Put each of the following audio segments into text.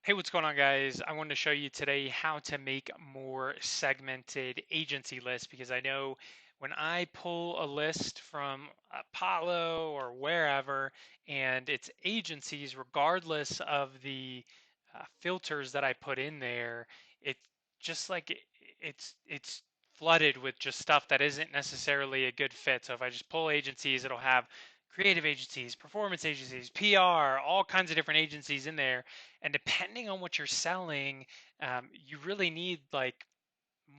Hey, what's going on, guys? I wanted to show you today how to make more segmented agency lists because I know when I pull a list from Apollo or wherever and it's agencies, regardless of the filters that I put in there, it's just like it's flooded with just stuff that isn't necessarily a good fit. So if I just pull agencies, it'll have creative agencies, performance agencies, PR, all kinds of different agencies in there, and depending on what you're selling, you really need like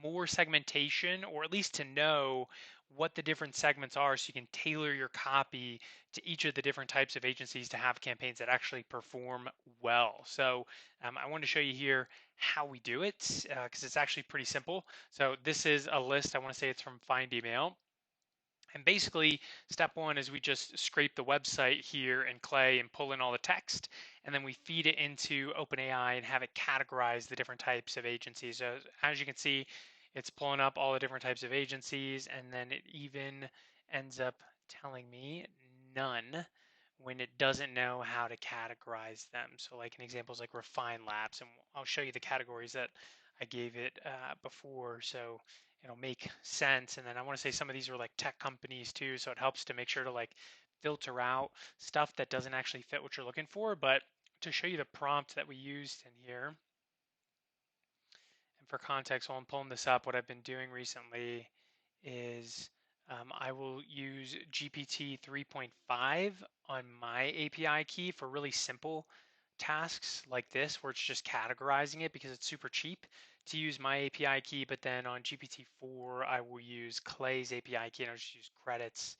more segmentation, or at least to know what the different segments are so you can tailor your copy to each of the different types of agencies to have campaigns that actually perform well. So I want to show you here how we do it because it's actually pretty simple. So this is a list. I want to say it's from Find Email. And basically, step one is we just scrape the website here in Clay and pull in all the text, and then we feed it into OpenAI and have it categorize the different types of agencies. So as you can see, it's pulling up all the different types of agencies, and then it even ends up telling me none when it doesn't know how to categorize them. So like an example is like Refine Labs, and I'll show you the categories that I gave it before. So it'll make sense. And then I want to say some of these are like tech companies too, so it helps to make sure to like filter out stuff that doesn't actually fit what you're looking for. But to show you the prompt that we used in here, and for context, while I'm pulling this up, what I've been doing recently is I will use GPT 3.5 on my API key for really simple tasks like this, where it's just categorizing it because it's super cheap to use my API key. But then on GPT-4, I will use Clay's API key and I'll just use credits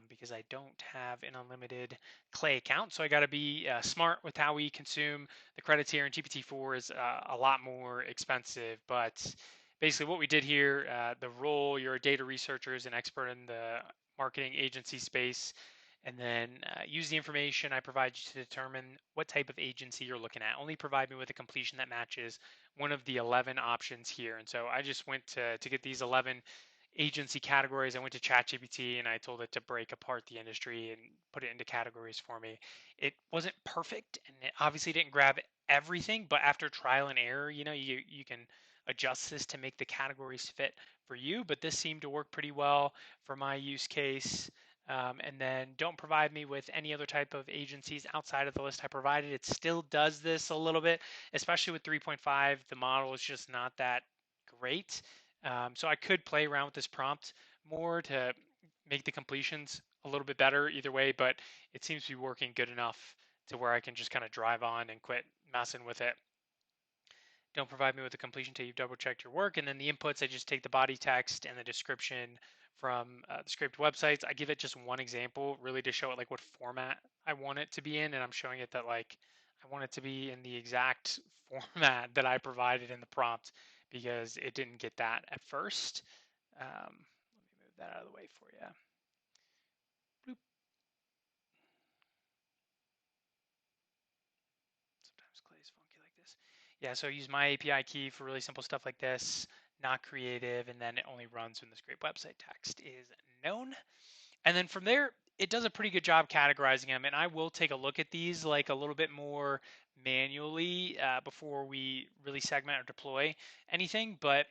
because I don't have an unlimited Clay account. So I got to be smart with how we consume the credits here. And GPT-4 is a lot more expensive, but basically what we did here, the role, you're a data researcher, is an expert in the marketing agency space, and then use the information I provide you to determine what type of agency you're looking at. Only provide me with a completion that matches one of the 11 options here. And so I just went to get these 11 agency categories. I went to ChatGPT and I told it to break apart the industry and put it into categories for me. It wasn't perfect and it obviously didn't grab everything, but after trial and error, you can adjust this to make the categories fit for you. But this seemed to work pretty well for my use case. And then don't provide me with any other type of agencies outside of the list I provided. It still does this a little bit, especially with 3.5. The model is just not that great. So I could play around with this prompt more to make the completions a little bit better either way, but it seems to be working good enough to where I can just kind of drive on and quit messing with it. Don't provide me with the completion until you've double checked your work. And then the inputs, I just take the body text and the description from the scraped websites. I give it just one example really to show it like what format I want it to be in. And I'm showing it that like I want it to be in the exact format that I provided in the prompt because it didn't get that at first. Let me move that out of the way for you. Bloop. Sometimes Clay is funky like this. Yeah, so I use my API key for really simple stuff like this, not creative, and then it only runs when the scrape website text is known. And then from there, it does a pretty good job categorizing them. And I will take a look at these like a little bit more manually before we really segment or deploy anything. But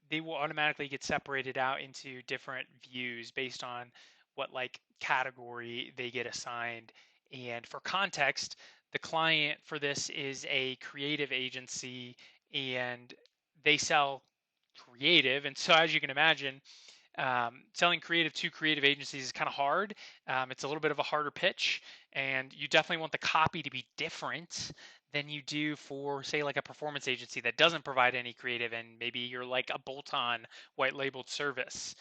they will automatically get separated out into different views based on what like category they get assigned. And for context, the client for this is a creative agency and they sell creative. And so, as you can imagine, selling creative to creative agencies is kind of hard. It's a little bit of a harder pitch, and you definitely want the copy to be different than you do for, say, like a performance agency that doesn't provide any creative, and maybe you're like a bolt-on white labeled service.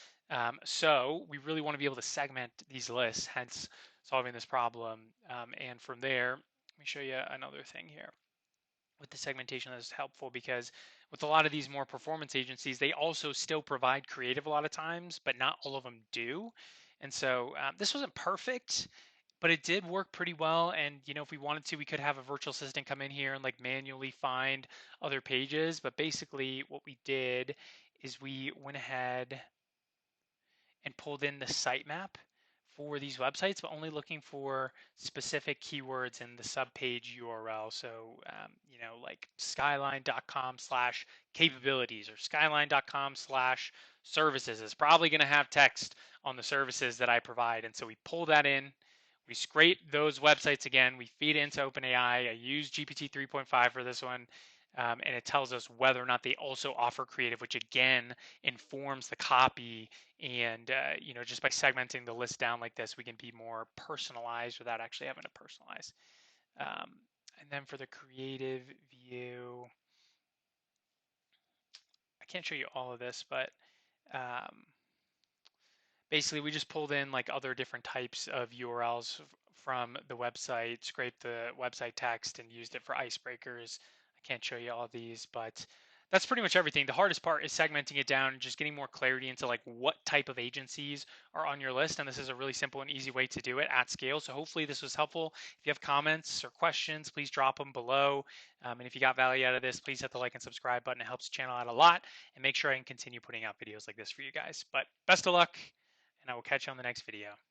So we really want to be able to segment these lists, hence solving this problem. And from there, let me show you another thing here with the segmentation that is helpful because with a lot of these more performance agencies, they also still provide creative a lot of times, but not all of them do. And so this wasn't perfect, but it did work pretty well. And if we wanted to, we could have a virtual assistant come in here and like manually find other pages. But basically, what we did is we went ahead and pulled in the sitemap for these websites, but only looking for specific keywords in the subpage URL. So, like skyline.com/capabilities or skyline.com/services is probably going to have text on the services that I provide. And so we pull that in. We scrape those websites again. We feed it into OpenAI. I use GPT 3.5 for this one. And it tells us whether or not they also offer creative, which again informs the copy. And just by segmenting the list down like this, we can be more personalized without actually having to personalize. And then for the creative view, I can't show you all of this, but um, basically we just pulled in like other different types of URLs from the website, scraped the website text and used it for icebreakers. I can't show you all of these, but that's pretty much everything. The hardest part is segmenting it down and just getting more clarity into like what type of agencies are on your list. And this is a really simple and easy way to do it at scale. So hopefully this was helpful. If you have comments or questions, please drop them below. And if you got value out of this, please hit the like and subscribe button. It helps the channel out a lot and make sure I can continue putting out videos like this for you guys. But best of luck, and I will catch you on the next video.